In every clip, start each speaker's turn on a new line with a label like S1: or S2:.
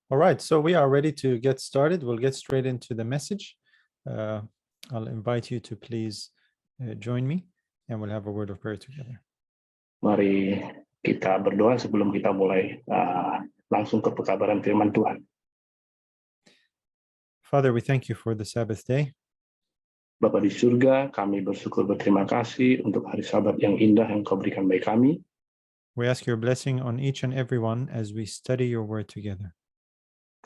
S1: All right, so we are ready to get started. We'll get straight into the message. I'll invite you to please join me and we'll have a word of prayer together.
S2: Mari kita berdoa sebelum kita mulai langsung ke pekabaran firman Tuhan.
S1: Father, we thank you for the Sabbath day.
S2: Bapa di surga, kami bersyukur berterima kasih untuk hari Sabat yang indah yang Kau berikan bagi kami.
S1: We ask your blessing on each and every one as we study your word together.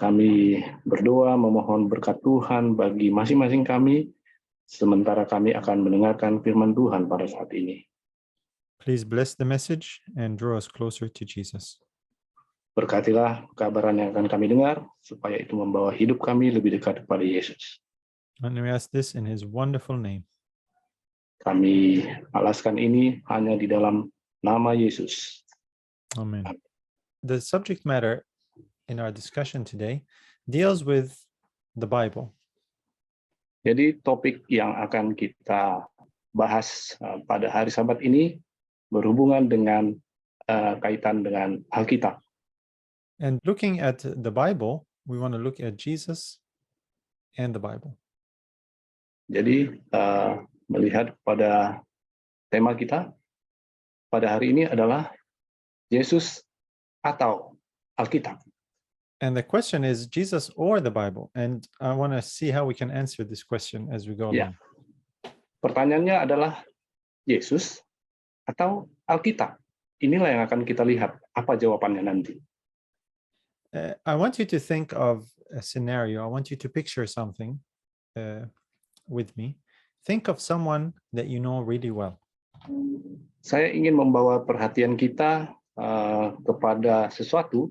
S2: Kami berdoa memohon berkat Tuhan bagi masing-masing kami, sementara kami akan mendengarkan firman Tuhan pada saat ini.
S1: Please bless the message and draw us closer to Jesus.
S2: Berkatilah pekabaran yang akan kami dengar, supaya itu membawa hidup kami lebih dekat kepada Yesus.
S1: And we ask this in his wonderful name.
S2: Kami alaskan ini hanya di dalam nama Yesus.
S1: Amen. The subject matter in our discussion today deals with the Bible.
S2: Jadi topik yang akan kita bahas pada hari Sabat ini berhubungan dengan kaitan dengan Alkitab.
S1: And looking at the Bible, we want to look at Jesus and the Bible.
S2: Jadi melihat pada tema kita pada hari ini adalah Yesus atau Alkitab.
S1: And the question is Jesus or the Bible? And I want to see how we can answer this question as we go along.
S2: Pertanyaannya adalah Yesus atau Alkitab. Inilah yang akan kita lihat apa jawabannya nanti.
S1: I want you to think of a scenario. I want you to picture something with me. Think of someone that you know really well.
S2: Saya ingin membawa perhatian kita kepada sesuatu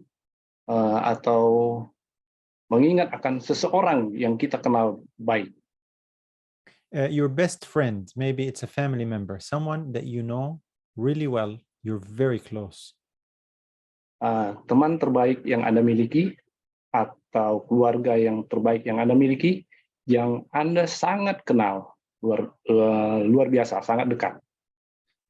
S2: atau mengingat akan seseorang yang kita kenal baik.
S1: Your best friend, maybe it's a family member, someone that you know really well, you're very close.
S2: Teman terbaik yang Anda miliki atau keluarga yang terbaik yang Anda miliki, yang Anda sangat kenal, luar biasa, sangat dekat.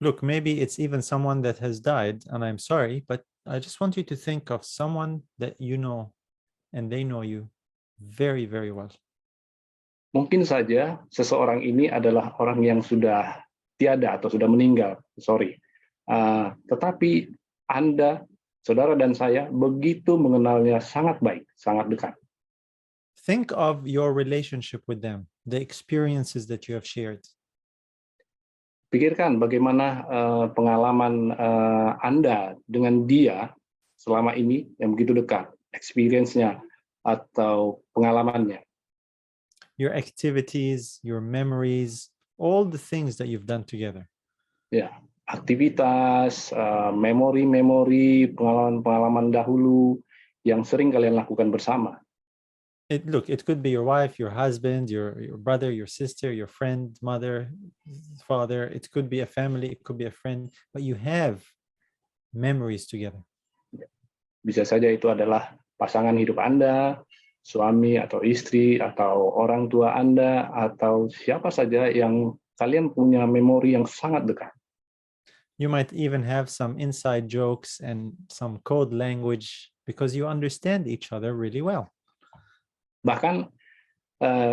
S1: Look, maybe it's even someone that has died, and I'm sorry, but I just want you to think of someone that you know and they know you very, very well.
S2: Mungkin saja seseorang ini adalah orang yang sudah tiada atau sudah meninggal, tetapi Anda, saudara dan saya, begitu mengenalnya sangat baik, sangat dekat.
S1: Think of your relationship with them, the experiences that you have shared.
S2: Pikirkan bagaimana pengalaman Anda dengan dia selama ini yang begitu dekat, experience-nya atau pengalamannya.
S1: Your activities, your memories, all the things that you've done together.
S2: Ya, aktivitas, memori-memori, pengalaman-pengalaman dahulu yang sering kalian lakukan bersama.
S1: Look, it could be your wife, your husband, your brother, your sister, your friend, mother, father. It could be a family, it could be a friend, but you have memories together.
S2: Bisa saja itu adalah pasangan hidup Anda, suami atau istri, atau orang tua Anda, atau siapa saja yang kalian punya memori yang sangat dekat.
S1: You might even have some inside jokes and some code language because you understand each other really well.
S2: Bahkan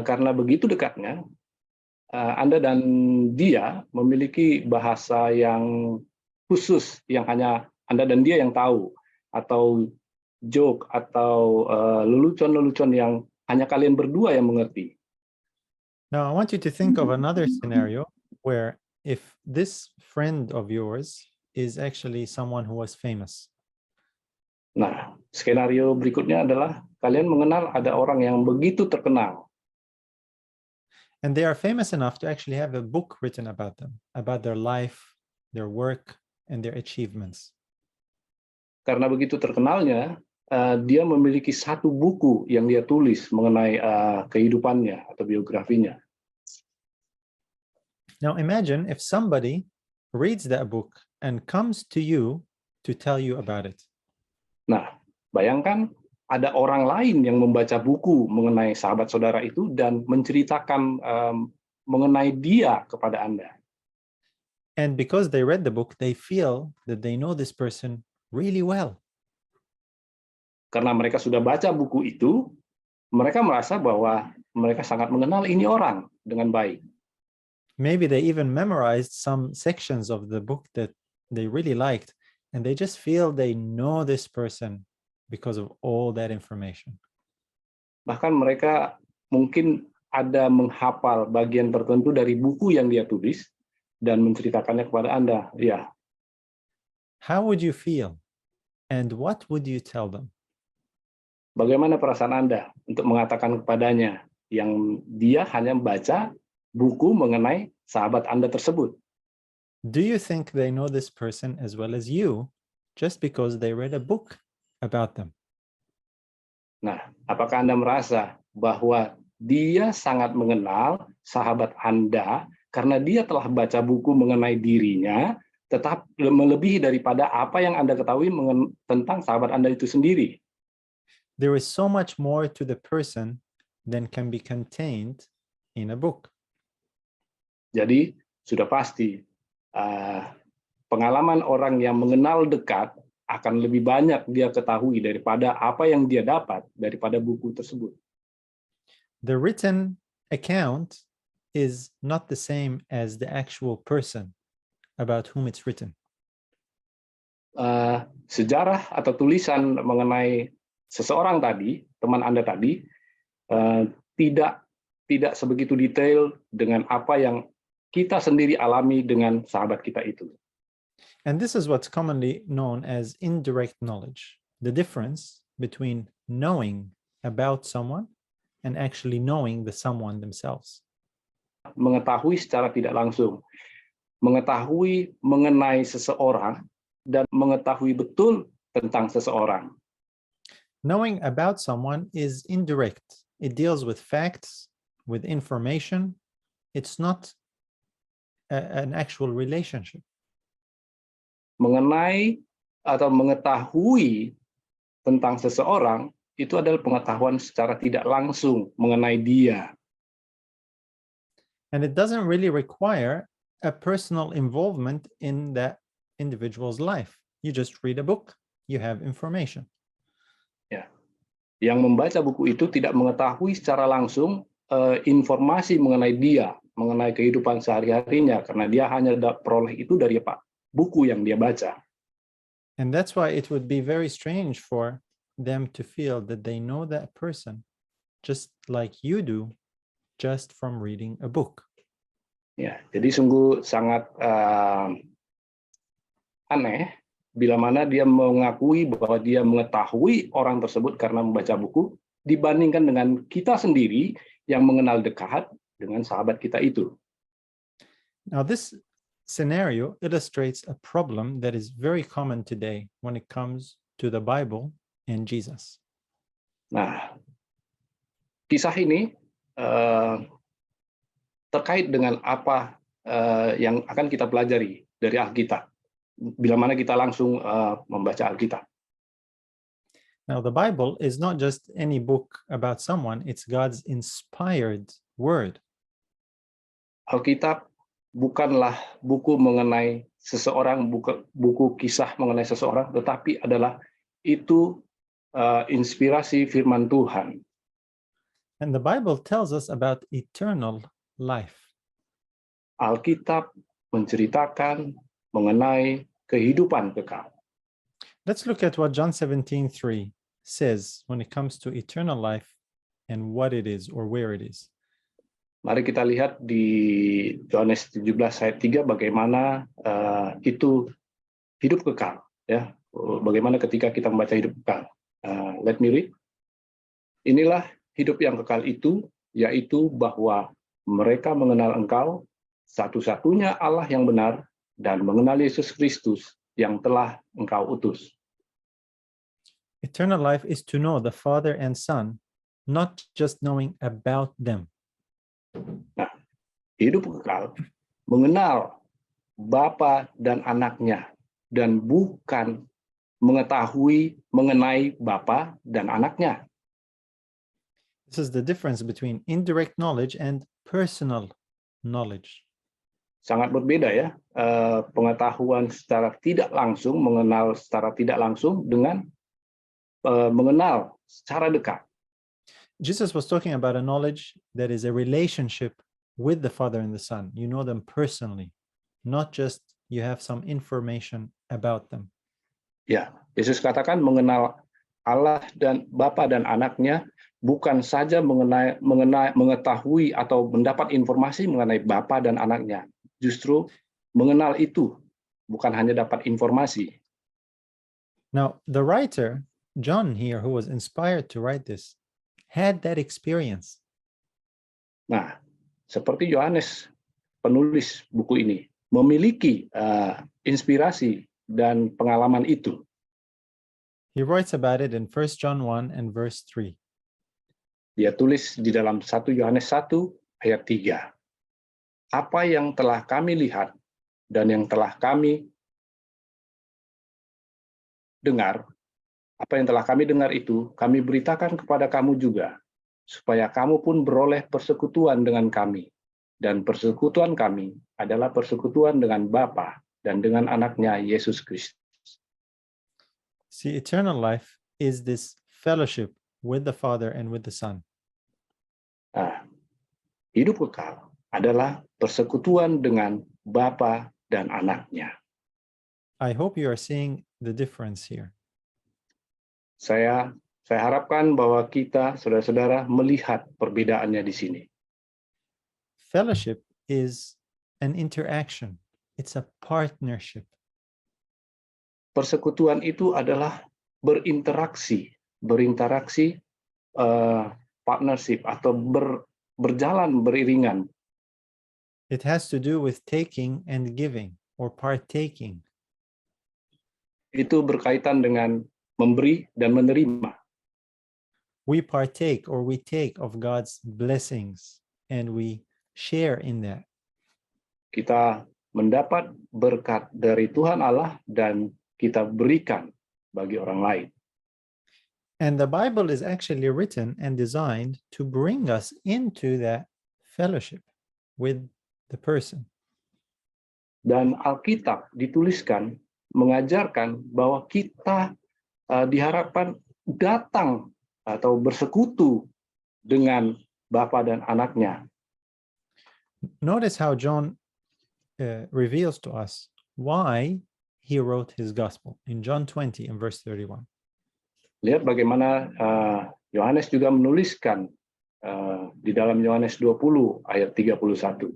S2: karena begitu dekatnya, Anda dan dia memiliki bahasa yang khusus yang hanya Anda dan dia yang tahu, atau joke atau lelucon-lelucon yang hanya kalian berdua yang mengerti.
S1: Now, I want you to think of another scenario where if this friend of yours is actually someone who was famous.
S2: Nah, skenario berikutnya adalah kalian mengenal ada orang yang begitu terkenal.
S1: And they are famous enough to actually have a book written about them, about their life, their work, and their achievements.
S2: Karena begitu terkenalnya, dia memiliki satu buku yang dia tulis mengenai kehidupannya atau biografinya.
S1: Now imagine if somebody reads that book and comes to you to tell you about it.
S2: Nah, bayangkan ada orang lain yang membaca buku mengenai sahabat saudara itu dan menceritakan mengenai dia kepada Anda.
S1: And because they read the book, they feel that they know this person really well.
S2: karena mereka sudah baca buku itu, mereka merasa bahwa mereka sangat mengenal ini orang dengan baik.
S1: Maybe they even memorized some sections of the book that they really liked, and they just feel they know this person because of all that information.
S2: Bahkan mereka mungkin ada menghafal bagian tertentu dari buku yang dia tulis dan menceritakannya kepada Anda. Ya,
S1: How would you feel? And what would you tell them?
S2: bagaimana perasaan Anda untuk mengatakan kepadanya yang dia hanya membaca buku mengenai sahabat Anda tersebut?
S1: Do you think they know this person as well as you just because they read a book about them?
S2: Nah, apakah Anda merasa bahwa dia sangat mengenal sahabat Anda karena dia telah baca buku mengenai dirinya, tetap melebihi daripada apa yang Anda ketahui tentang sahabat Anda itu sendiri?
S1: There is so much more to the person than can be contained in a book.
S2: Jadi, sudah pasti pengalaman orang yang mengenal dekat akan lebih banyak dia ketahui daripada apa yang dia dapat daripada buku tersebut.
S1: The written account is not the same as the actual person about whom it's written.
S2: Sejarah atau tulisan mengenai seseorang tadi, teman Anda tadi, tidak sebegitu detail dengan apa yang kita sendiri alami dengan sahabat kita itu.
S1: And this is what's commonly known as indirect knowledge, the difference between knowing about someone and actually knowing the someone themselves.
S2: Mengetahui secara tidak langsung, mengetahui mengenai seseorang dan mengetahui betul tentang seseorang.
S1: Knowing about someone is indirect. It deals with facts, with information. It's not an actual relationship.
S2: Mengenai atau mengetahui tentang seseorang itu adalah pengetahuan secara tidak langsung mengenai dia.
S1: And it doesn't really require a personal involvement in that individual's life. You just read a book, you have information.
S2: Ya. Yang membaca buku itu tidak mengetahui secara langsung informasi mengenai dia, mengenai kehidupan sehari-harinya, karena dia hanya peroleh itu dari buku yang dia baca.
S1: And that's why it would be very strange for them to feel that they know that person just like you do, just from reading a book.
S2: Ya, jadi sungguh sangat aneh bila mana dia mengakui bahwa dia mengetahui orang tersebut karena membaca buku, dibandingkan dengan kita sendiri yang mengenal dekat dengan sahabat kita itu.
S1: Now, this scenario illustrates a problem that is very common today when it comes to the Bible and Jesus.
S2: Nah, kisah ini terkait dengan apa yang akan kita pelajari dari Alkitab, bila mana kita langsung membaca Alkitab.
S1: Now, the Bible is not just any book about someone, it's God's inspired word.
S2: Alkitab bukanlah buku mengenai seseorang, buku kisah mengenai seseorang, tetapi adalah itu inspirasi firman Tuhan.
S1: And the Bible tells us about eternal life.
S2: Alkitab menceritakan mengenai kehidupan kekal.
S1: Let's look at what John 17:3 says when it comes to eternal life and what it is or where it is.
S2: Mari kita lihat di Yohanes 17 ayat 3 bagaimana itu hidup kekal, ya. Bagaimana ketika kita membaca hidup kekal. Let me read. Inilah hidup yang kekal itu, yaitu bahwa mereka mengenal Engkau, satu-satunya Allah yang benar, dan mengenal Yesus Kristus yang telah Engkau utus.
S1: Eternal life is to know the Father and Son, not just knowing about them.
S2: Nah, hidup kekal mengenal Bapa dan anaknya, dan bukan mengetahui mengenai Bapa dan anaknya.
S1: This is the difference between indirect knowledge and personal knowledge.
S2: Sangat berbeda ya, pengetahuan secara tidak langsung, mengenal secara tidak langsung dengan mengenal secara dekat.
S1: Jesus was talking about a knowledge that is a relationship with the Father and the Son. You know them personally, not just you have some information about them.
S2: Ya, Yesus katakan mengenal Allah dan Bapa dan Anaknya bukan saja mengetahui atau mendapat informasi mengenai Bapa dan Anaknya. Justru mengenal itu bukan hanya dapat informasi.
S1: Now, the writer, John here, who was inspired to write this, had that experience.
S2: Nah, seperti Yohanes, penulis buku ini, memiliki inspirasi dan pengalaman itu.
S1: He writes about it in 1 John 1 and verse 3.
S2: Dia tulis di dalam 1 Yohanes 1 ayat 3. Apa yang telah kami lihat dan yang telah kami dengar, apa yang telah kami dengar itu, kami beritakan kepada kamu juga, supaya kamu pun beroleh persekutuan dengan kami. Dan persekutuan kami adalah persekutuan dengan Bapa dan dengan Anaknya Yesus Kristus.
S1: See, eternal life is this fellowship with the Father and with the Son.
S2: Nah, hidup kekal adalah persekutuan dengan Bapa dan Anaknya.
S1: I hope you are seeing the difference here.
S2: Saya harapkan bahwa kita, saudara-saudara, melihat perbedaannya di sini.
S1: Fellowship is an interaction. It's a partnership.
S2: Persekutuan itu adalah berinteraksi, partnership atau berjalan beriringan.
S1: It has to do with taking and giving or partaking.
S2: Itu berkaitan dengan memberi dan menerima.
S1: We partake or we take of God's blessings and we share in that.
S2: Kita mendapat berkat dari Tuhan Allah dan kita berikan bagi orang lain.
S1: And the Bible is actually written and designed to bring us into that fellowship with the person.
S2: Dan Alkitab dituliskan mengajarkan bahwa kita diharapkan datang atau bersekutu dengan Bapa dan Anaknya.
S1: Notice how John reveals to us why he wrote his gospel in John 20 and verse 31.
S2: Lihat bagaimana Yohanes juga menuliskan di dalam Yohanes 20 ayat 31.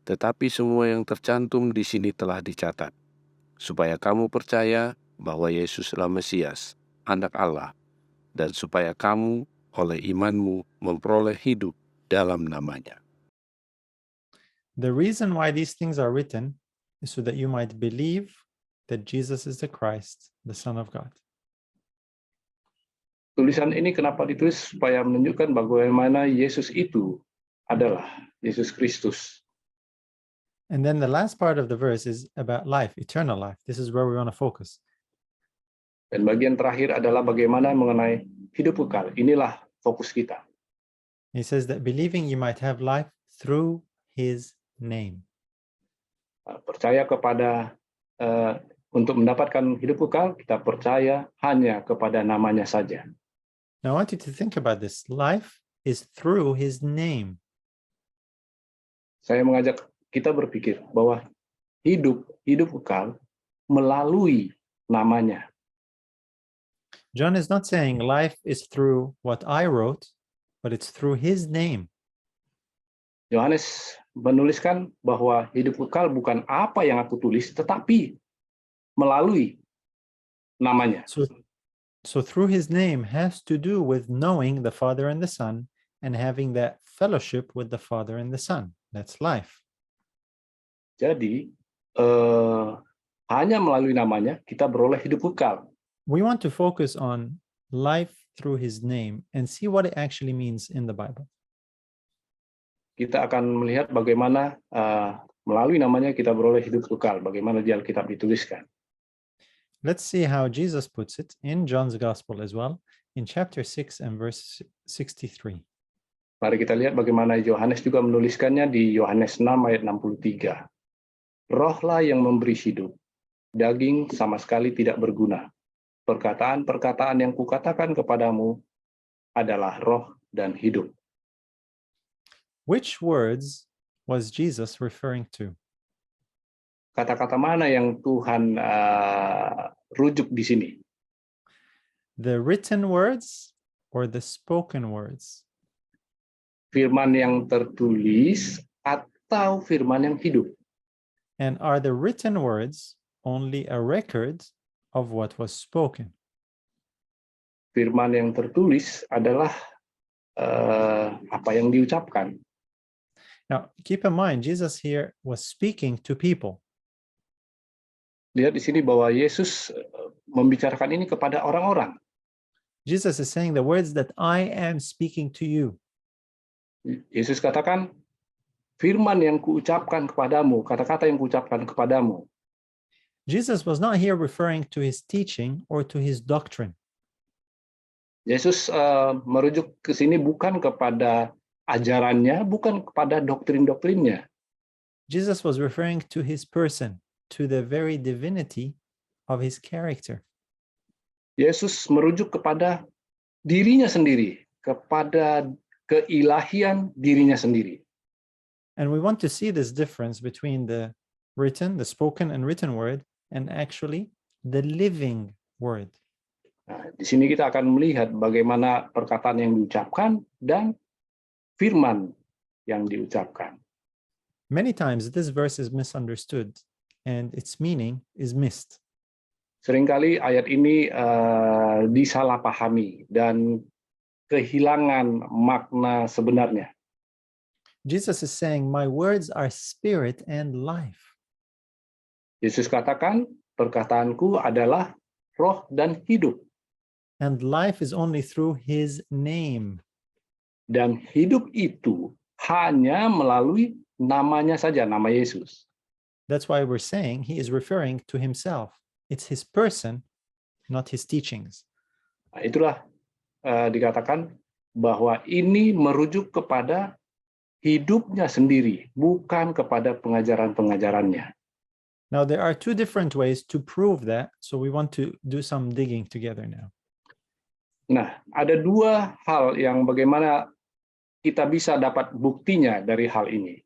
S3: Tetapi semua yang tercantum di sini telah dicatat, supaya kamu percaya bahwa Yesuslah Mesias, Anak Allah, dan supaya kamu oleh imanmu memperoleh hidup dalam namanya.
S1: The reason why these things are written is so that you might believe that Jesus is the Christ, the Son of God.
S2: Tulisan ini kenapa ditulis? Supaya menunjukkan bagaimana Yesus itu adalah Yesus Kristus.
S1: And then the last part of the verse is about life, eternal life. This is where we want to focus.
S2: Dan bagian terakhir adalah bagaimana mengenai hidup kekal. Inilah fokus kita.
S1: He says that believing you might have life through his name.
S2: Percaya kepada untuk mendapatkan hidup kekal, kita percaya hanya kepada namanya saja.
S1: Now I want you to think about this. Life is through his name.
S2: Saya mengajak kita berpikir bahwa hidup kekal melalui namanya.
S1: John is not saying life is through what I wrote, but it's through his name.
S2: Yohanes menuliskan bahwa hidup kekal bukan apa yang aku tulis, tetapi melalui namanya.
S1: So through his name has to do with knowing the Father and the Son and having that fellowship with the Father and the Son. That's life.
S2: Jadi hanya melalui namanya kita beroleh hidup kekal.
S1: We want to focus on life through his name and see what it actually means in the Bible.
S2: Kita akan melihat bagaimana melalui namanya kita beroleh hidup kekal, bagaimana di Alkitab dituliskan.
S1: Let's see how Jesus puts it in John's Gospel as well, in chapter 6 and verse 63.
S2: Mari kita lihat bagaimana Yohanes juga menuliskannya di Yohanes 6 ayat 63. Rohlah yang memberi hidup, daging sama sekali tidak berguna. perkataan-perkataan yang kukatakan kepadamu adalah roh dan hidup.
S1: Which words was Jesus referring to?
S2: Kata-kata mana yang Tuhan rujuk di sini?
S1: The written words or the spoken words?
S2: Firman yang tertulis atau firman yang hidup?
S1: And are the written words only a record of what was spoken?
S2: Firman yang tertulis adalah apa yang diucapkan.
S1: Now, keep in mind, Jesus here was speaking to people.
S2: Lihat di sini bahwa Yesus membicarakan ini kepada orang-orang.
S1: Jesus is saying the words that I am speaking to you.
S2: Yesus katakan, firman yang kuucapkan kepadamu, kata-kata yang kuucapkan kepadamu.
S1: Jesus was not here referring to his teaching or to his doctrine.
S2: Yesus merujuk ke sini bukan kepada ajarannya, bukan kepada doktrin-doktrinnya.
S1: Jesus was referring to his person, to the very divinity of his character.
S2: Yesus merujuk kepada dirinya sendiri, kepada keilahian dirinya sendiri.
S1: And we want to see this difference between the written, the spoken and written word, and actually the living word.
S2: Nah, di sini kita akan melihat bagaimana perkataan yang diucapkan dan firman yang diucapkan.
S1: Many times this verse is misunderstood and its meaning is missed.
S2: Seringkali ayat ini disalahpahami dan kehilangan makna sebenarnya.
S1: Jesus is saying, my words are spirit and life.
S2: Yesus katakan, perkataanku adalah roh dan hidup.
S1: And life is only through his name.
S2: Dan hidup itu hanya melalui namanya saja, nama Yesus.
S1: That's why we're saying he is referring to himself. It's his person, not his teachings.
S2: Nah, itulah dikatakan bahwa ini merujuk kepada hidupnya sendiri, bukan kepada pengajaran-pengajarannya.
S1: Now, there are two different ways to prove that, so we want to do some digging together now.
S2: Nah, ada dua hal yang bagaimana kita bisa dapat buktinya dari hal ini.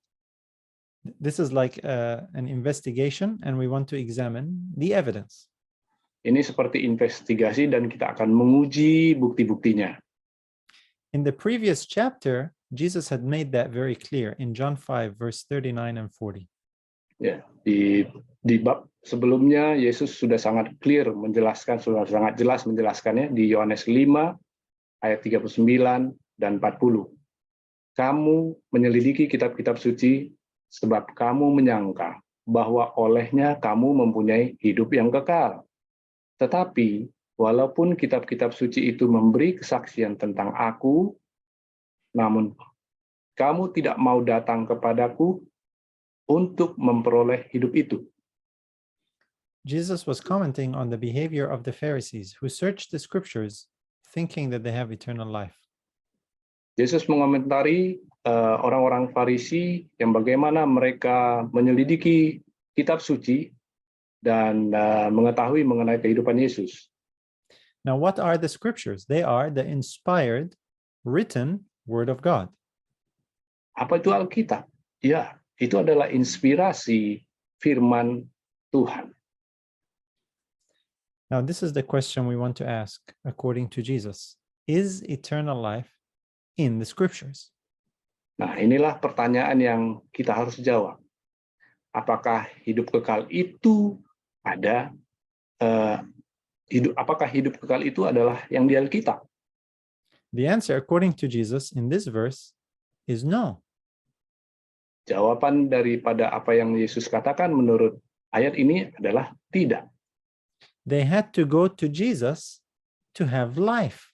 S1: This is like an investigation, and we want to examine the evidence.
S2: Ini seperti investigasi dan kita akan menguji bukti-buktinya.
S1: In the previous chapter, Jesus had made that very clear in John 5, verse 39 and 40.
S2: Ya, di bab sebelumnya Yesus sudah sangat clear menjelaskan, sudah sangat jelas menjelaskannya di Yohanes 5 ayat 39 dan 40. Kamu menyelidiki kitab-kitab suci sebab kamu menyangka bahwa olehnya kamu mempunyai hidup yang kekal. Tetapi walaupun kitab-kitab suci itu memberi kesaksian tentang aku, namun kamu tidak mau datang kepadaku untuk memperoleh hidup itu.
S1: Jesus was commenting on the behavior of the Pharisees who searched the scriptures thinking that they have eternal life.
S2: Yesus mengomentari orang-orang Farisi yang bagaimana mereka menyelidiki kitab suci dan mengetahui mengenai kehidupan Yesus.
S1: Now, what are the scriptures? They are the inspired, written word of God.
S2: Apa itu Alkitab? Ya, itu adalah inspirasi firman Tuhan.
S1: Now, this is the question we want to ask according to Jesus. Is eternal life in the scriptures?
S2: Nah, inilah pertanyaan yang kita harus jawab. Apakah hidup kekal itu ada? Apakah hidup kekal itu adalah yang di Alkitab?
S1: The answer, according to Jesus in this verse, is no.
S2: Jawaban daripada apa yang Yesus katakan menurut ayat ini adalah tidak.
S1: They had to go to Jesus to have life.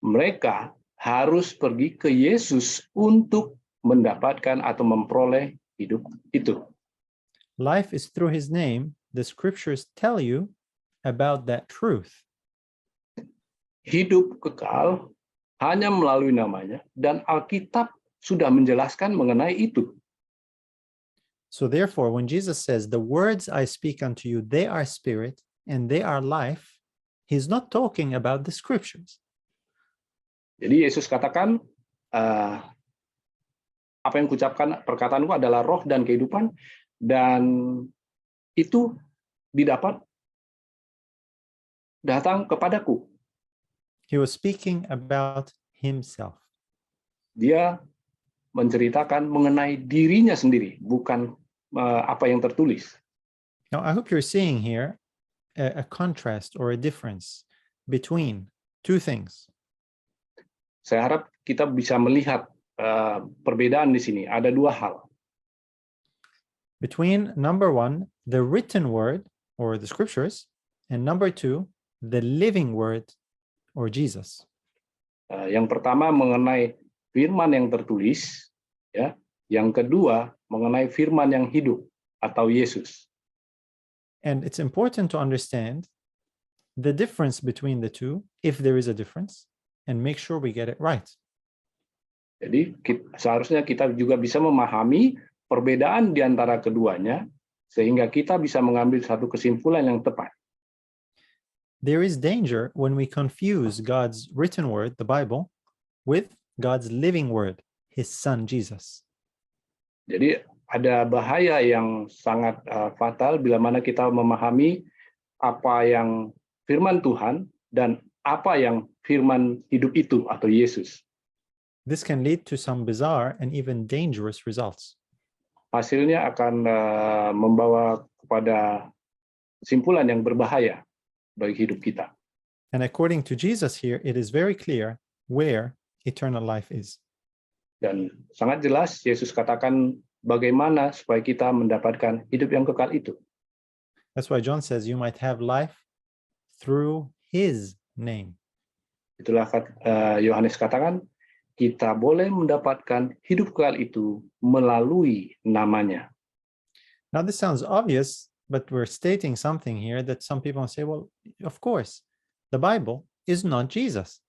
S2: Mereka harus pergi ke Yesus untuk mendapatkan atau memperoleh hidup itu.
S1: Life is through his name. The scriptures tell you about that truth.
S2: Hidup kekal hanya melalui namanya, dan Alkitab sudah menjelaskan mengenai itu.
S1: So therefore, when Jesus says, the words I speak unto you, they are spirit and they are life, he's not talking about the scriptures.
S2: Jadi Yesus katakan, apa yang kuucapkan perkataanku adalah roh dan kehidupan, dan itu didapat datang kepadaku.
S1: He was speaking about himself.
S2: Dia menceritakan mengenai dirinya sendiri, bukan apa yang tertulis.
S1: Now, I hope you're seeing here a contrast or a difference between two things.
S2: Saya harap kita bisa melihat perbedaan di sini. Ada dua hal.
S1: Between number one, the written word or the scriptures, and number two, the living word or Jesus.
S2: Yang pertama mengenai firman yang tertulis, ya. Yang kedua mengenai firman yang hidup atau Yesus.
S1: And it's important to understand the difference between the two, if there is a difference, and make sure we get it right.
S2: Jadi seharusnya kita juga bisa memahami perbedaan di antara keduanya, sehingga kita bisa mengambil satu kesimpulan yang tepat.
S1: There is danger when we confuse God's written word, the Bible, with God's living word, his son Jesus.
S2: Jadi ada bahaya yang sangat fatal bila mana kita memahami apa yang firman Tuhan dan apa yang firman hidup itu atau Yesus.
S1: This can lead to some bizarre and even dangerous results.
S2: Hasilnya akan membawa kepada kesimpulan yang berbahaya bagi hidup kita.
S1: And according to Jesus here, it is very clear where eternal life is.
S2: Dan sangat jelas Yesus katakan bagaimana supaya kita mendapatkan hidup yang kekal itu.
S1: That's why John says you might have life through his name.
S2: Itulah Yohanes katakan, kita boleh mendapatkan hidup kekal itu melalui namanya.
S1: Now this sounds obvious, but we're stating something here that some people say, well, of course, the Bible is not Jesus.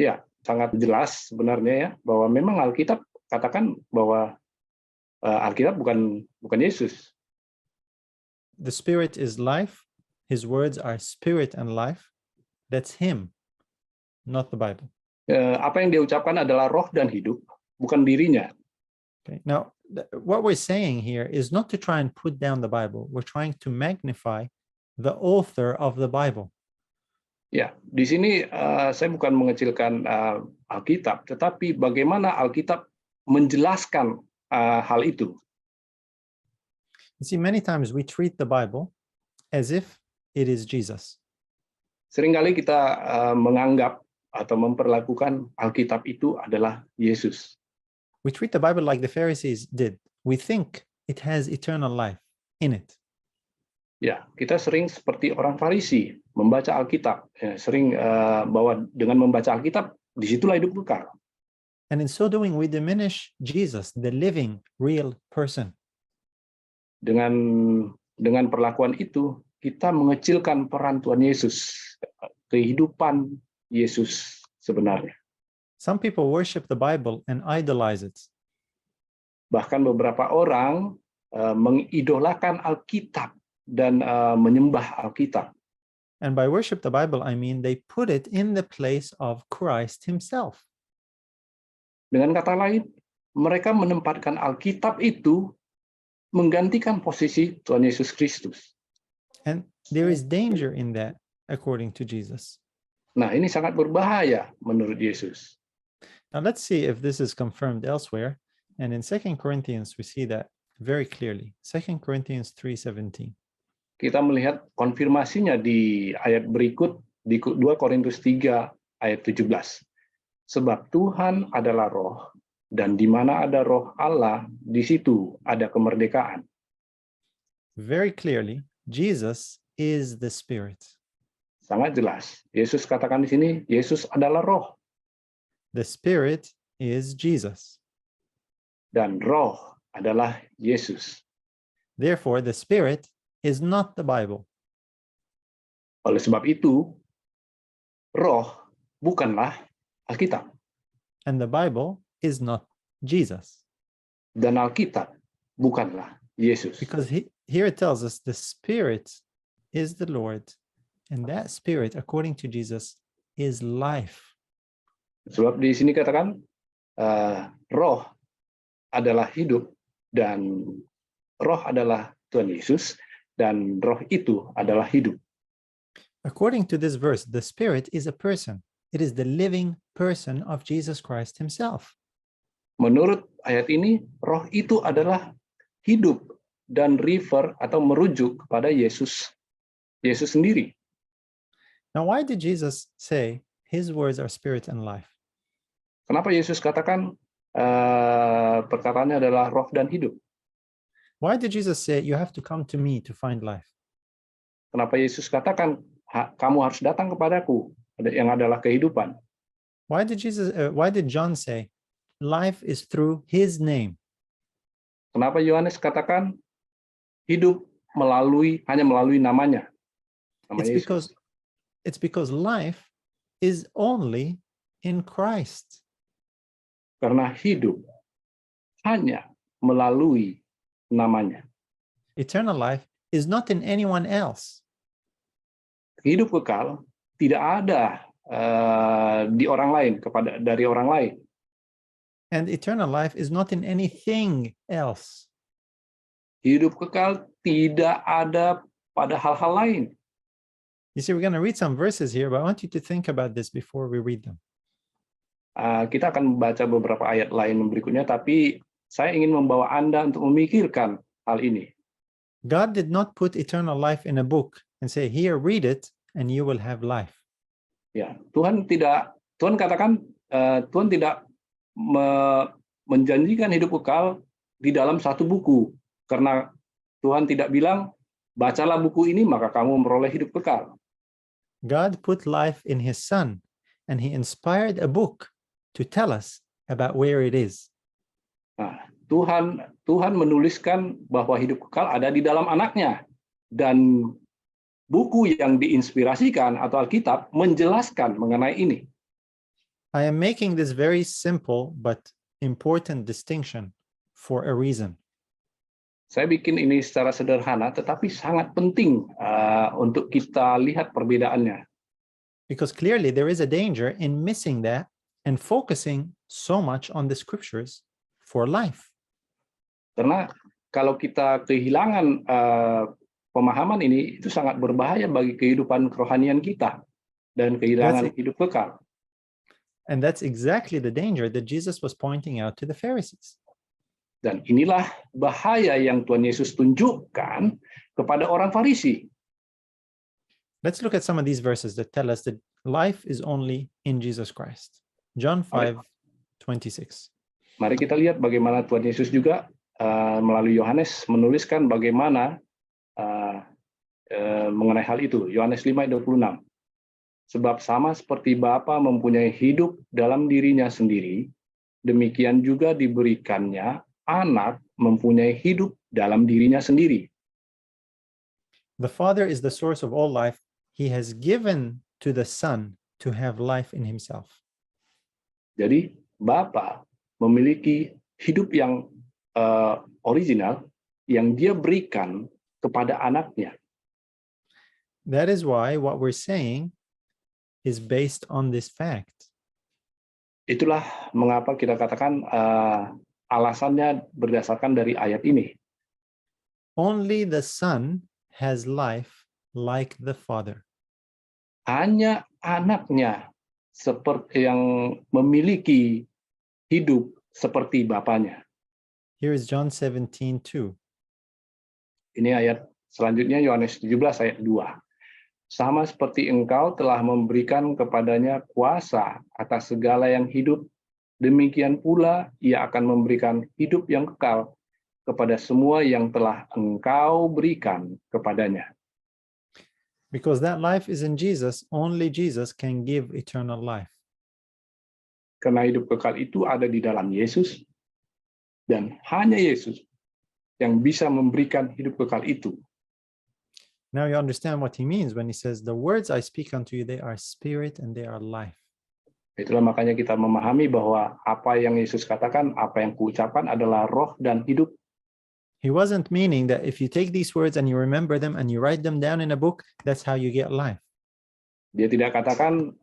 S2: Ya, sangat jelas sebenarnya ya, bahwa memang Alkitab katakan bahwa Alkitab bukan Yesus.
S1: The Spirit is life. His words are spirit and life. That's him, not the Bible.
S2: Apa yang dia ucapkan adalah roh dan hidup, bukan dirinya.
S1: Okay. Now, what we're saying here is not to try and put down the Bible. We're trying to magnify the author of the Bible.
S2: Ya, di sini saya bukan mengecilkan Alkitab, tetapi bagaimana Alkitab menjelaskan hal itu.
S1: You see, many times we treat the Bible as if it is Jesus.
S2: Seringkali kita menganggap atau memperlakukan Alkitab itu adalah Yesus.
S1: We treat the Bible like the Pharisees did. We think it has eternal life in it.
S2: Ya, kita sering seperti orang Farisi membaca Alkitab, sering bahwa dengan membaca Alkitab disitulah hidup kekal.
S1: And in so doing, we diminish Jesus, the living, real person.
S2: Dengan perlakuan itu, kita mengecilkan peran Tuhan Yesus, kehidupan Yesus sebenarnya.
S1: Some people worship the Bible and idolize it.
S2: Bahkan beberapa orang mengidolakan Alkitab dan menyembah Alkitab.
S1: And by worship the Bible, I mean they put it in the place of Christ himself.
S2: Dengan kata lain, mereka menempatkan Alkitab itu menggantikan posisi Tuhan Yesus Kristus.
S1: And there is danger in that, according to Jesus.
S2: Nah, ini sangat berbahaya menurut Yesus.
S1: Now let's see if this is confirmed elsewhere. And in 2 Corinthians, we see that very clearly. 2 Corinthians 3:17.
S2: Kita melihat konfirmasinya di ayat berikut, di 2 Korintus 3 ayat 17. Sebab Tuhan adalah roh, dan di mana ada roh Allah, di situ ada kemerdekaan.
S1: Very clearly, Jesus is the Spirit.
S2: Sangat jelas. Yesus katakan di sini, Yesus adalah roh.
S1: The Spirit is Jesus.
S2: Dan roh adalah Yesus.
S1: Therefore, the Spirit is not the Bible.
S2: Oleh sebab itu, roh bukanlah Alkitab.
S1: And the Bible is not Jesus.
S2: Dan Alkitab bukanlah Yesus.
S1: Because here it tells us the Spirit is the Lord And that spirit, according to Jesus, is life.
S2: Sebab di sini katakan roh adalah hidup dan roh adalah Tuhan Yesus dan roh itu adalah hidup.
S1: According to this verse, the spirit is a person. It is the living person of Jesus Christ himself.
S2: Menurut ayat ini, roh itu adalah hidup dan refer atau merujuk kepada Yesus sendiri.
S1: Now, why did Jesus say his words are spirit and life?
S2: Kenapa Yesus katakan perkataannya adalah roh dan hidup?
S1: Why did Jesus say you have to come to me to find life?
S2: Kenapa Yesus katakan kamu harus datang kepadaku yang adalah kehidupan?
S1: Why did John say life is through his name?
S2: Kenapa Yohanes katakan hidup hanya melalui namanya? Nama Yesus.
S1: It's because life is only in Christ.
S2: Karena hidup hanya melalui namanya.
S1: Eternal life is not in anyone else.
S2: Hidup kekal tidak ada di orang lain, dari orang lain.
S1: And eternal life is not in anything else.
S2: Hidup kekal tidak ada pada hal-hal lain.
S1: You see, we're going to read some verses here, but I want you to think about this before we read them.
S2: Kita akan membaca beberapa ayat lain berikutnya, tapi saya ingin membawa Anda untuk memikirkan hal ini.
S1: God did not put eternal life in a book and say, here, read it, and you will have life.
S2: Ya, Tuhan katakan Tuhan tidak menjanjikan hidup kekal di dalam satu buku, karena Tuhan tidak bilang bacalah buku ini maka kamu memperoleh hidup kekal.
S1: God put life in his son, and he inspired a book to tell us about where it is.
S2: Nah, Tuhan menuliskan bahwa hidup kekal ada di dalam anaknya, dan buku yang diinspirasikan atau Alkitab menjelaskan mengenai ini.
S1: I am making this very simple but important distinction for a reason.
S2: Saya bikin ini secara sederhana, tetapi sangat penting untuk kita lihat perbedaannya.
S1: Because clearly there is a danger in missing that and focusing so much on the scriptures for life.
S2: Karena kalau kita kehilangan pemahaman ini, itu sangat berbahaya bagi kehidupan kerohanian kita dan kehilangan hidup kekal.
S1: And that's exactly the danger that Jesus was pointing out to the Pharisees.
S2: Dan inilah bahaya yang Tuhan Yesus tunjukkan kepada orang Farisi.
S1: Let's look at some of these verses that tell us that life is only in Jesus Christ. John 5:26.
S2: Mari kita lihat bagaimana Tuhan Yesus juga melalui Yohanes menuliskan bagaimana mengenai hal itu. Yohanes 5:26. Sebab sama seperti Bapa mempunyai hidup dalam dirinya sendiri, demikian juga diberikannya anak mempunyai hidup dalam dirinya sendiri.
S1: The Father is the source of all life. He has given to the Son to have life in himself.
S2: Jadi Bapa memiliki hidup yang original yang dia berikan kepada anaknya.
S1: That is why what we're saying is based on this fact.
S2: Itulah mengapa kita katakan alasannya berdasarkan dari ayat ini.
S1: Only the Son has life like the Father.
S2: Hanya anaknya seperti yang memiliki hidup seperti Bapanya.
S1: Here is John 17:2.
S2: Ini ayat selanjutnya Yohanes 17 ayat 2. Sama seperti engkau telah memberikan kepadanya kuasa atas segala yang hidup, demikian pula ia akan memberikan hidup yang kekal kepada semua yang telah engkau berikan kepadanya.
S1: Because that life is in Jesus, only Jesus can give eternal life.
S2: Karena hidup kekal itu ada di dalam Yesus, dan hanya Yesus yang bisa memberikan hidup kekal itu.
S1: Now you understand what he means when he says, the words I speak unto you, they are spirit and they are life.
S2: Itulah makanya kita memahami bahwa apa yang Yesus katakan, apa yang kuucapkan adalah roh dan hidup.
S1: He wasn't meaning that if you take these words and you remember them and you write them down in a book, that's how you get life.
S2: Dia tidak katakan,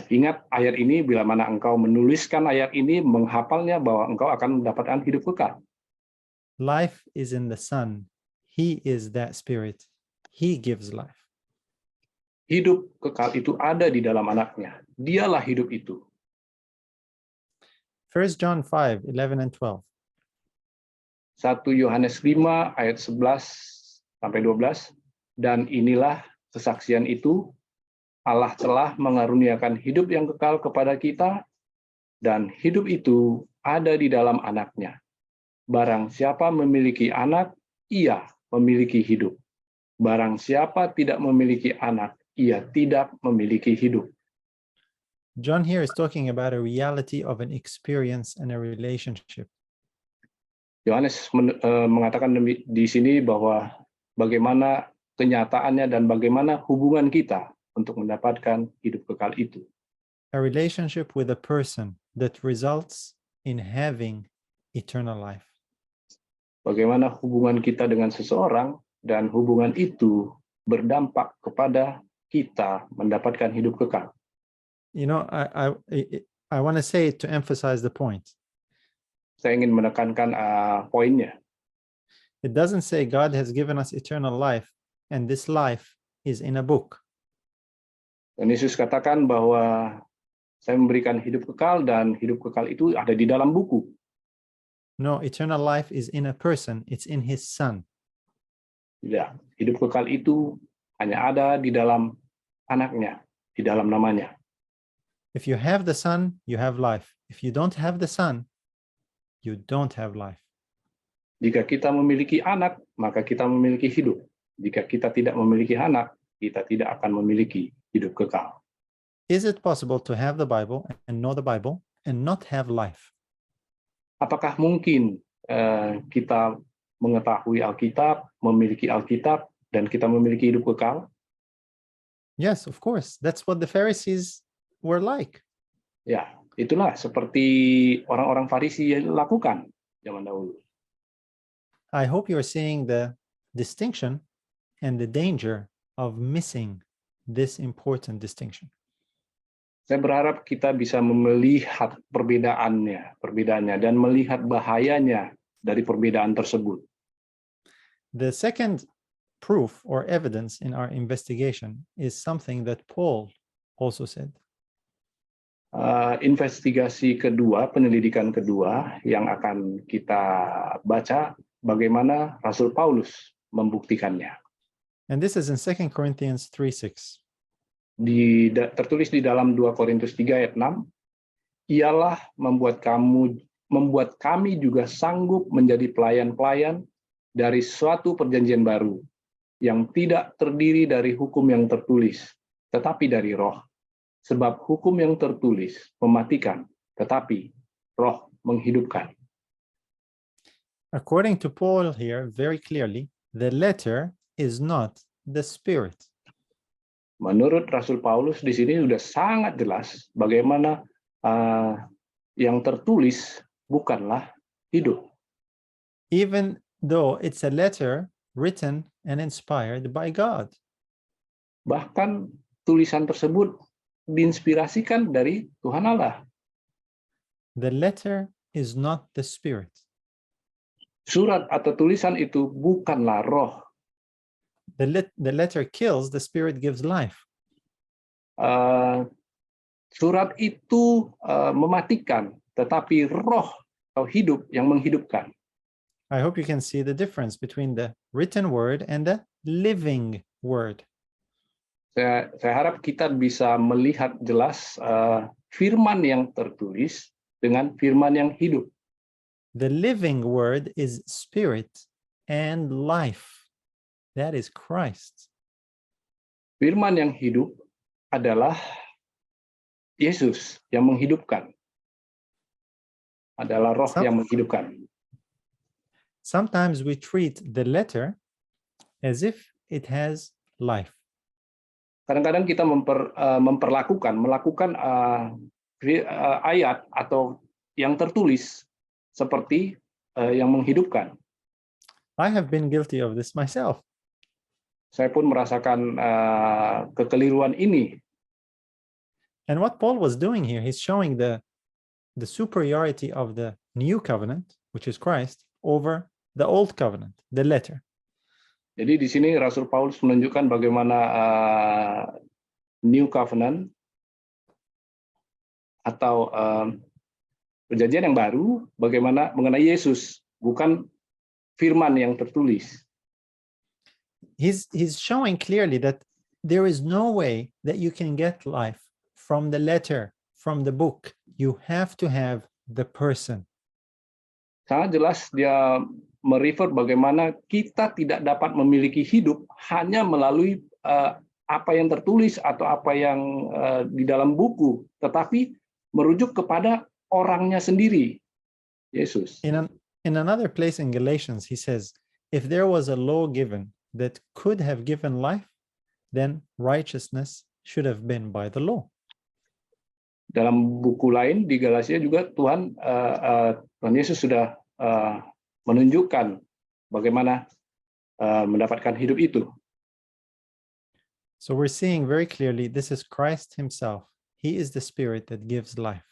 S2: ingat ayat ini, bila mana engkau menuliskan ayat ini, menghafalnya, bahwa engkau akan mendapatkan hidup kekal.
S1: Life is in the Son. He is that Spirit. He gives life.
S2: Hidup kekal itu ada di dalam anaknya. Dialah hidup itu.
S1: 1 John 5, 11 and 12.
S2: 1 Yohanes 5 ayat 11 sampai 12. Dan inilah kesaksian itu, Allah telah mengaruniakan hidup yang kekal kepada kita, dan hidup itu ada di dalam anaknya. Barang siapa memiliki anak, ia memiliki hidup. Barang siapa tidak memiliki anak, ia tidak memiliki hidup.
S1: John here is talking about a reality of an experience and a relationship.
S2: Yohanes mengatakan di sini bahwa bagaimana kenyataannya dan bagaimana hubungan kita untuk mendapatkan hidup kekal itu.
S1: A relationship with a person that results in having eternal life.
S2: Bagaimana hubungan kita dengan seseorang dan hubungan itu berdampak kepada kita mendapatkan hidup kekal.
S1: You know, I want to say it to emphasize the point.
S2: Saya ingin menekankan poinnya.
S1: It doesn't say God has given us eternal life and this life is in a book.
S2: Dan Yesus katakan bahwa saya memberikan hidup kekal dan hidup kekal itu ada di dalam buku.
S1: No, eternal life is in a person. It's in his Son.
S2: Ya, hidup kekal itu hanya ada di dalam anaknya, di dalam namanya.
S1: If you have the Son, you have life. If you don't have the Son, you don't have life.
S2: Jika kita memiliki anak, maka kita memiliki hidup. Jika kita tidak memiliki anak, kita tidak akan memiliki hidup kekal.
S1: Is it possible to have the Bible and know the Bible and not have life?
S2: Apakah mungkin kita mengetahui Alkitab, memiliki Alkitab, dan kita memiliki hidup kekal?
S1: Yes, of course. That's what the Pharisees were like.
S2: Ya, itulah seperti orang-orang Farisi yang lakukan zaman dahulu.
S1: I hope you're seeing the distinction and the danger of missing this important distinction.
S2: Saya berharap kita bisa melihat perbedaannya dan melihat bahayanya dari perbedaan tersebut.
S1: The second proof or evidence in our investigation is something that Paul also said.
S2: Investigasi kedua, penyelidikan kedua yang akan kita baca, bagaimana Rasul Paulus membuktikannya.
S1: And this is in 2 Corinthians 3:6.
S2: Tertulis di dalam 2 Korintus 3 ayat 6, ialah membuat kami juga sanggup menjadi pelayan-pelayan dari suatu perjanjian baru yang tidak terdiri dari hukum yang tertulis, tetapi dari roh. Sebab hukum yang tertulis mematikan, tetapi roh menghidupkan.
S1: According to Paul here, very clearly, the letter is not the spirit.
S2: Menurut Rasul Paulus di sini sudah sangat jelas bagaimana yang tertulis bukanlah hidup.
S1: Even though it's a letter written and inspired by God.
S2: Bahkan tulisan tersebut diinspirasikan dari Tuhan Allah.
S1: The letter is not the spirit.
S2: Surat atau tulisan itu bukanlah roh.
S1: The letter kills, the spirit gives life.
S2: Surat itu mematikan, tetapi roh atau hidup yang menghidupkan.
S1: I hope you can see the difference between the written word and the living word.
S2: Saya harap kita bisa melihat jelas firman yang tertulis dengan firman yang hidup.
S1: The living word is spirit and life. That is Christ.
S2: Firman yang hidup adalah Yesus yang menghidupkan. Adalah roh yang menghidupkan.
S1: Sometimes we treat the letter as if it has life.
S2: Kadang-kadang kita melakukan ayat atau yang tertulis seperti yang menghidupkan.
S1: I have been guilty of this myself.
S2: Saya pun merasakan kekeliruan ini
S1: And what Paul was doing here, he's showing the superiority of the new covenant, which is Christ, over the old covenant, the letter.
S2: Jadi di sini Rasul Paulus menunjukkan bagaimana New Covenant atau perjanjian yang baru, bagaimana mengenai Yesus, bukan firman yang tertulis.
S1: He's showing clearly that there is no way that you can get life from the letter, from the book. You have to have the person.
S2: Sangat jelas dia merefer bagaimana kita tidak dapat memiliki hidup hanya melalui apa yang tertulis atau apa yang di dalam buku, tetapi merujuk kepada orangnya sendiri, Yesus.
S1: In another place in Galatians, he says, if there was a law given that could have given life, then righteousness should have been by the law.
S2: Dalam buku lain di Galatia juga Tuhan Yesus sudah menunjukkan bagaimana mendapatkan hidup itu.
S1: So we're seeing very clearly this is Christ himself. He is the spirit that gives life.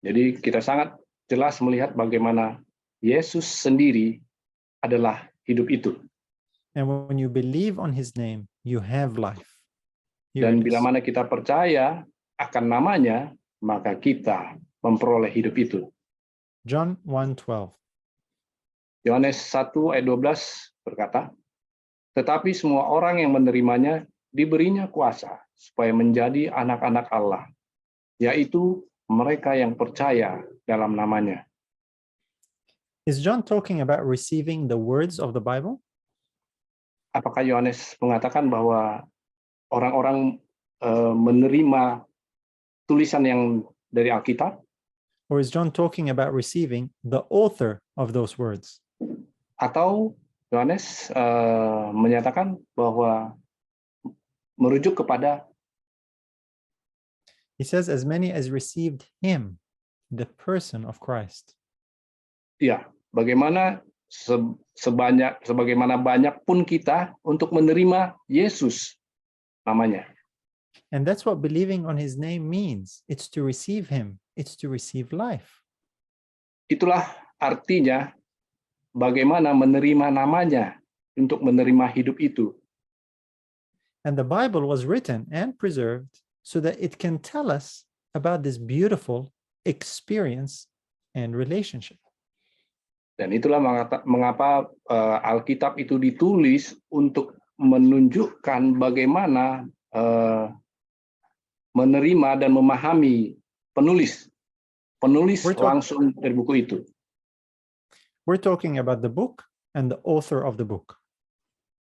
S2: Jadi kita sangat jelas melihat bagaimana Yesus sendiri adalah hidup itu.
S1: And when you believe on his name, you have life. Here
S2: Dan
S1: it
S2: bila
S1: is.
S2: mana kita percaya akan namanya, maka kita memperoleh hidup itu.
S1: John 1:12.
S2: Yohanes 1 ayat 12 berkata, tetapi semua orang yang menerimanya diberinya kuasa supaya menjadi anak-anak Allah, yaitu mereka yang percaya dalam namanya.
S1: Is John talking about receiving the words of the Bible?
S2: Apakah Yohanes mengatakan bahwa orang-orang menerima tulisan yang dari Alkitab?
S1: Or is John talking about receiving the author of those words?
S2: Atau Yohanes menyatakan bahwa merujuk kepada
S1: He says, as many as received him, the person of Christ.
S2: ya bagaimana sebagaimana banyak pun kita untuk menerima Yesus namanya.
S1: And that's what believing on his name means. It's to receive him. It's to receive life.
S2: Itulah artinya bagaimana menerima namanya untuk menerima hidup itu.
S1: And the Bible was written and preserved so that it can tell us about this beautiful experience and relationship.
S2: Dan itulah mengapa Alkitab itu ditulis untuk menunjukkan bagaimana menerima dan memahami penulis langsung dari buku itu.
S1: We're talking about the book and the author of the book.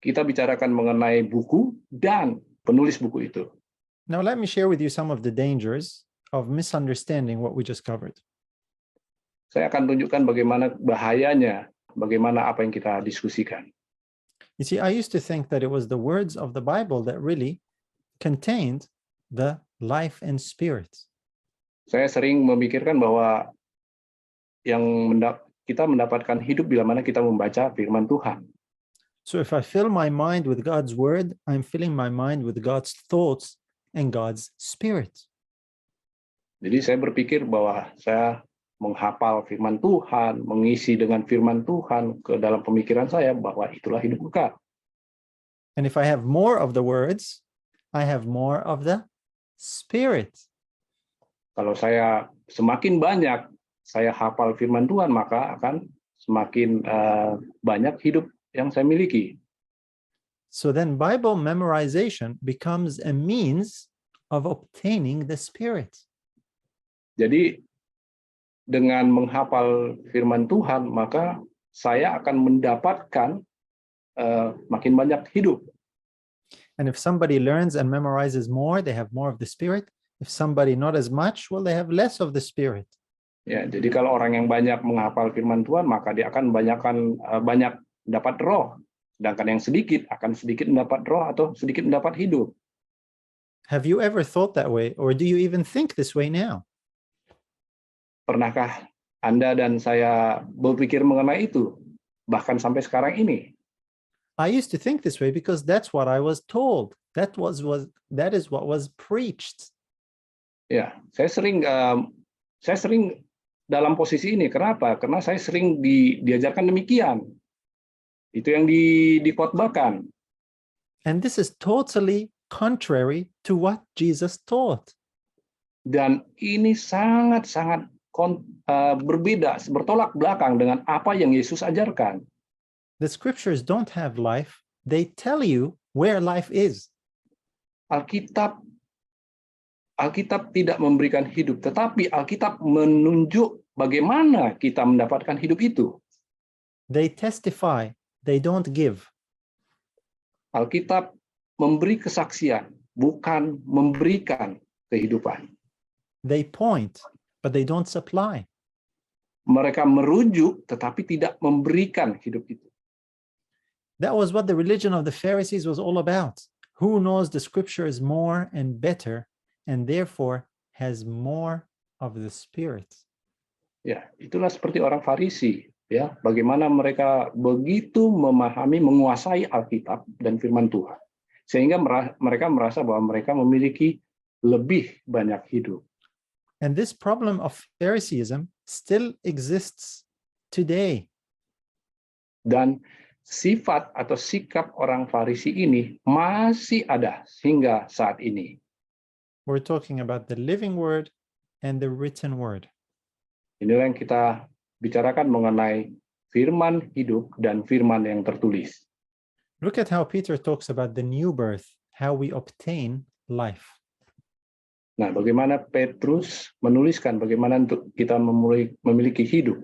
S2: Kita bicarakan mengenai buku dan penulis buku itu.
S1: Now, let me share with you some of the dangers of misunderstanding what we just covered.
S2: Saya akan tunjukkan bagaimana bahayanya, bagaimana apa yang kita diskusikan.
S1: You see, I used to think that it was the words of the Bible that really contained the life and spirit.
S2: Saya sering memikirkan bahwa kita mendapatkan hidup bila mana kita membaca firman Tuhan.
S1: So if I fill my mind with God's word, I'm filling my mind with God's thoughts and God's spirit.
S2: Jadi saya berpikir bahwa saya menghafal firman Tuhan, mengisi dengan firman Tuhan ke dalam pemikiran saya bahwa itulah hidup kekal.
S1: And if I have more of the words, I have more of the spirit.
S2: Kalau saya semakin banyak saya hafal firman Tuhan, maka akan semakin banyak hidup yang saya miliki.
S1: So then Bible memorization becomes a means of obtaining the spirit.
S2: Jadi dengan menghafal firman Tuhan, maka saya akan mendapatkan makin banyak hidup.
S1: And if somebody learns and memorizes more, they have more of the spirit. If somebody not as much, well, they have less of the spirit.
S2: Ya, jadi kalau orang yang banyak menghafal firman Tuhan, maka dia akan banyak dapat roh. Sedangkan yang sedikit akan sedikit mendapat roh atau sedikit mendapat hidup.
S1: Have you ever thought that way, or do you even think this way now?
S2: Pernahkah Anda dan saya berpikir mengenai itu? Bahkan sampai sekarang ini.
S1: I used to think this way because that's what I was told. That is what was preached.
S2: Ya, saya sering dalam posisi ini. Kenapa? Karena saya sering diajarkan demikian. Itu yang dikhotbahkan.
S1: And this is totally contrary to what Jesus taught.
S2: Dan ini sangat-sangat berbeda, bertolak belakang dengan apa yang Yesus ajarkan.
S1: The scriptures don't have life. They tell you where life is.
S2: Alkitab tidak memberikan hidup, tetapi Alkitab menunjuk bagaimana kita mendapatkan hidup itu.
S1: They testify. They don't give.
S2: Alkitab memberi kesaksian, bukan memberikan kehidupan.
S1: They point, but they don't supply.
S2: Mereka merujuk, tetapi tidak memberikan hidup itu.
S1: That was what the religion of the Pharisees was all about. Who knows the scriptures more and better, and therefore has more of the Spirit.
S2: Ya, itulah seperti orang Farisi, ya. Bagaimana mereka begitu memahami, menguasai Alkitab dan firman Tuhan, sehingga mereka merasa bahwa mereka memiliki lebih banyak hidup.
S1: And this problem of Phariseeism still exists today.
S2: Dan sifat atau sikap orang Farisi ini masih ada hingga saat ini.
S1: We're talking about the living word and the written word.
S2: Inilah yang kita bicarakan mengenai firman hidup dan firman yang tertulis.
S1: Look at how Peter talks about the new birth, how we obtain life.
S2: Nah, bagaimana Petrus menuliskan bagaimana untuk kita memiliki hidup.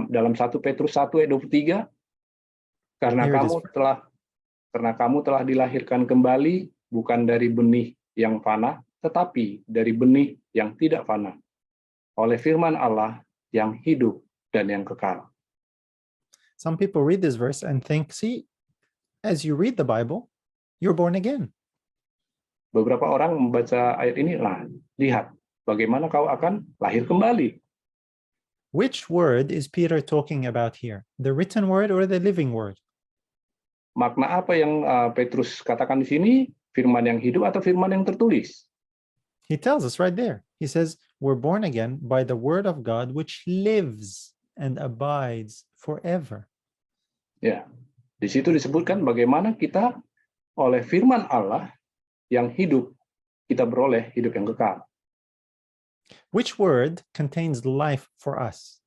S2: Dalam 1 Petrus 1 ayat 23, karena kamu telah dilahirkan kembali bukan dari benih yang fana, tetapi dari benih yang tidak fana, oleh firman Allah yang hidup dan yang kekal.
S1: Some people read this verse and think, see, as you read the Bible, you're born again.
S2: Beberapa orang membaca ayat ini, lihat bagaimana kau akan lahir kembali.
S1: Which word is Peter talking about here? The written word or the living word?
S2: Makna apa yang Petrus katakan di sini? Firman yang hidup atau firman yang tertulis?
S1: He tells us right there. He says, we're born again by the word of God, which lives and abides forever.
S2: Ya, di situ disebutkan bagaimana kita oleh firman Allah yang hidup, kita beroleh hidup yang kekal.
S1: Which word contains life for us?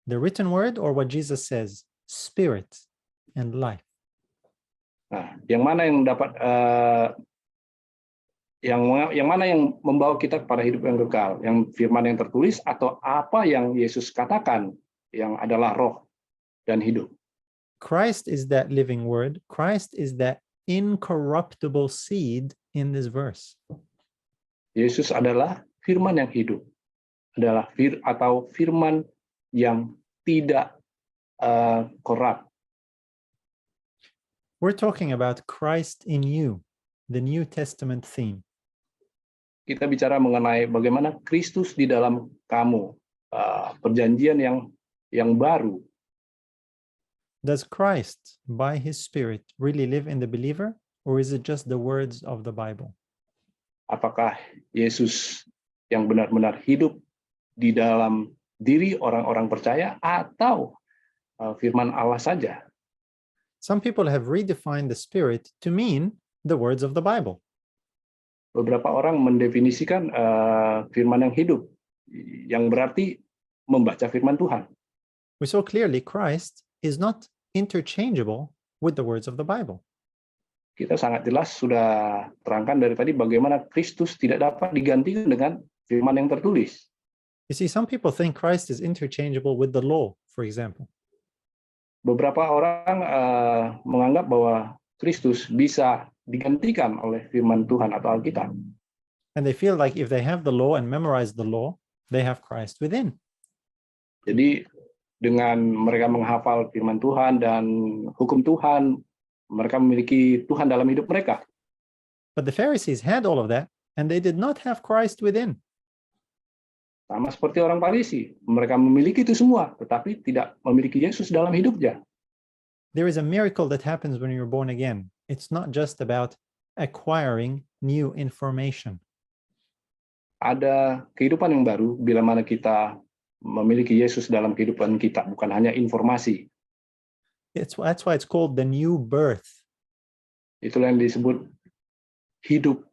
S1: The written word or what Jesus says, spirit and life?
S2: Nah, yang mana yang dapat yang mana yang membawa kita kepada hidup yang kekal? Yang firman yang tertulis atau apa yang Yesus katakan yang adalah roh dan hidup?
S1: Christ is that living word. Christ is that incorruptible seed in this verse.
S2: Yesus adalah firman yang hidup, adalah firman yang tidak korup.
S1: We're talking about Christ in you, the New Testament theme.
S2: Kita bicara mengenai bagaimana Kristus di dalam kamu, perjanjian yang baru.
S1: Does Christ, by his Spirit, really live in the believer, or is it just the words of the Bible?
S2: Apakah Yesus yang benar-benar hidup di dalam diri orang-orang percaya atau firman Allah saja?
S1: Some people have redefined the Spirit to mean the words of the Bible.
S2: Beberapa orang mendefinisikan firman yang hidup, yang berarti membaca firman Tuhan.
S1: We saw clearly Christ is not interchangeable with the words of the Bible.
S2: Kita sangat jelas sudah terangkan dari tadi bagaimana Kristus tidak dapat digantikan dengan firman yang tertulis.
S1: You see, some people think Christ is interchangeable with the law, for example.
S2: Beberapa orang menganggap bahwa Kristus bisa digantikan oleh firman Tuhan atau Alkitab.
S1: And they feel like if they have the law and memorize the law, they have Christ within.
S2: Jadi dengan mereka menghafal firman Tuhan dan hukum Tuhan, mereka memiliki Tuhan dalam hidup mereka.
S1: But the Pharisees had all of that, and they did not have Christ within.
S2: Sama seperti orang Farisi, mereka memiliki itu semua, tetapi tidak memiliki Yesus dalam hidupnya.
S1: There is a miracle that happens when you're born again. It's not just about acquiring new information.
S2: ada kehidupan yang baru bila mana kita memiliki Yesus dalam kehidupan kita, bukan hanya informasi.
S1: That's why it's called the new birth.
S2: Itulah yang disebut hidup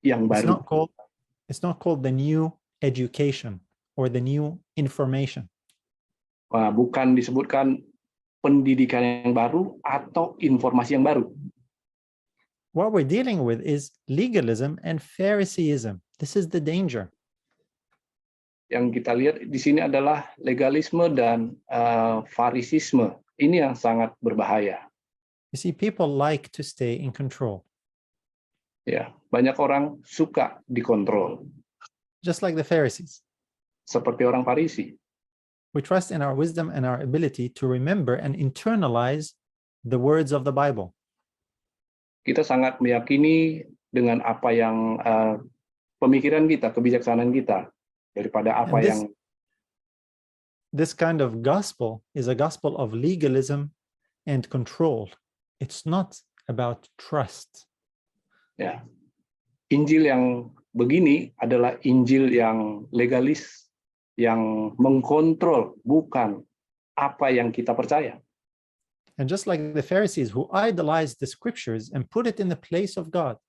S2: yang
S1: It's
S2: baru.
S1: not called the new education or the new information.
S2: Bukan disebutkan pendidikan yang baru atau informasi yang baru.
S1: What we're dealing with is legalism and Phariseeism. This is the danger.
S2: Yang kita lihat di sini adalah legalisme dan farisisme. Ini yang sangat berbahaya.
S1: You see, people like to stay in control,
S2: Ya, banyak orang suka dikontrol,
S1: just like the Pharisees.
S2: seperti orang Farisi.
S1: We trust in our wisdom and our ability to remember and internalize the words of the Bible.
S2: Kita sangat meyakini dengan apa yang pemikiran kita, kebijaksanaan kita, daripada apa
S1: And
S2: yang
S1: this kind of gospel is a gospel of legalism and control. It's not about trust.
S2: ya. Injil yang begini adalah Injil yang legalis, yang mengkontrol, bukan apa yang kita percaya.
S1: And just like the Pharisees who idolized the scriptures and put it in the place of God,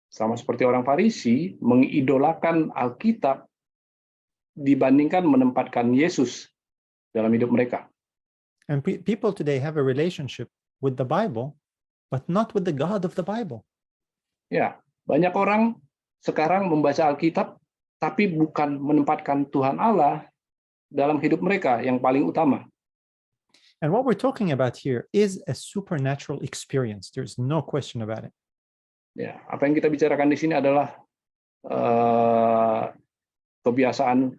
S2: Sama seperti orang Farisi mengidolakan Alkitab dibandingkan menempatkan Yesus dalam hidup mereka.
S1: and people today have a relationship with the Bible, but not with the God of the Bible.
S2: Ya, banyak orang sekarang membaca Alkitab tapi bukan menempatkan Tuhan Allah dalam hidup mereka yang paling utama.
S1: And what we're talking about here is a supernatural experience. There's no question about it.
S2: Ya, apa yang kita bicarakan di sini adalah kebiasaan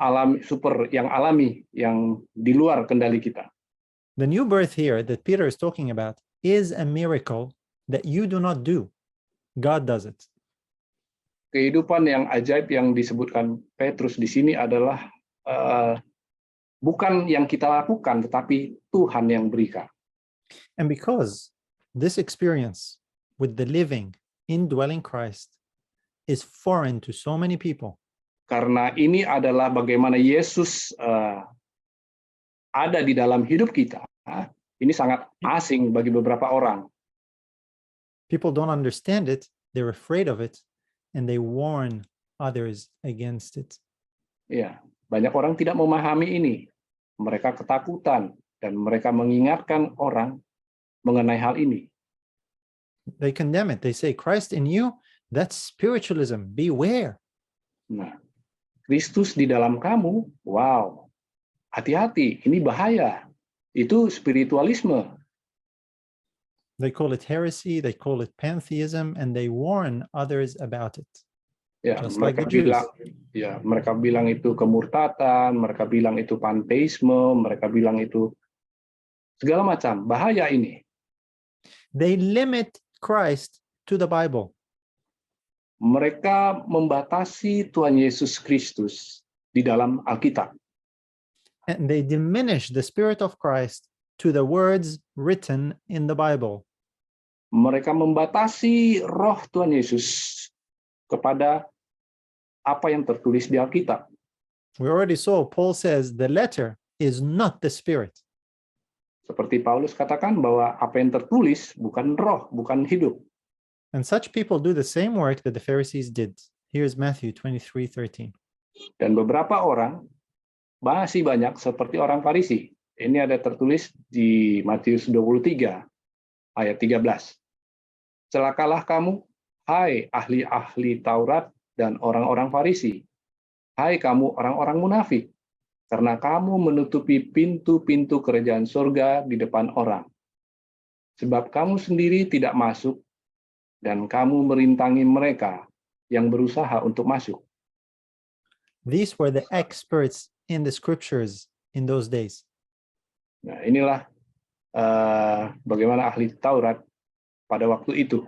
S2: alami yang di luar kendali kita.
S1: The new birth here that Peter is talking about is a miracle that you do not do. God does it.
S2: Kehidupan yang ajaib yang disebutkan Petrus di sini adalah bukan yang kita lakukan, tetapi Tuhan yang berikan.
S1: And because this experience with the living, indwelling Christ is foreign to so many people,
S2: Karena ini adalah bagaimana Yesus ada di dalam hidup kita. Ini sangat asing bagi beberapa orang.
S1: people don't understand it, they're afraid of it, and they warn others against it.
S2: Ya, banyak orang tidak memahami ini. Mereka ketakutan dan mereka mengingatkan orang mengenai hal ini.
S1: They condemn it. They say, Christ in you, that's spiritualism. Beware.
S2: Nah, Kristus di dalam kamu, wow, hati-hati, ini bahaya. Itu spiritualisme.
S1: They call it heresy, they call it pantheism, and they warn others about it.
S2: Ya,
S1: Just like
S2: mereka
S1: the Jews.
S2: mereka bilang itu kemurtatan, mereka bilang itu panteisme, mereka bilang itu segala macam. Bahaya ini.
S1: They limit Christ to the Bible.
S2: Mereka membatasi Tuhan Yesus Kristus di dalam Alkitab.
S1: And they diminish the Spirit of Christ to the words written in the Bible.
S2: Mereka membatasi roh Tuhan Yesus kepada apa yang tertulis di Alkitab.
S1: We already saw, Paul says the letter is not the Spirit.
S2: Seperti Paulus katakan bahwa apa yang tertulis bukan roh, bukan hidup.
S1: And such people do the same work that the Pharisees did. Here's Matthew 23:13.
S2: Dan beberapa orang, masih banyak seperti orang Farisi. Ini ada tertulis di Matius 23 ayat 13. Celakalah kamu, hai ahli-ahli Taurat dan orang-orang Farisi. Hai kamu orang-orang munafik, karena kamu menutupi pintu-pintu kerajaan surga di depan orang. Sebab kamu sendiri tidak masuk, dan kamu merintangi mereka yang berusaha untuk masuk.
S1: These were the experts in the scriptures in those days.
S2: Nah, inilah bagaimana ahli Taurat pada waktu itu.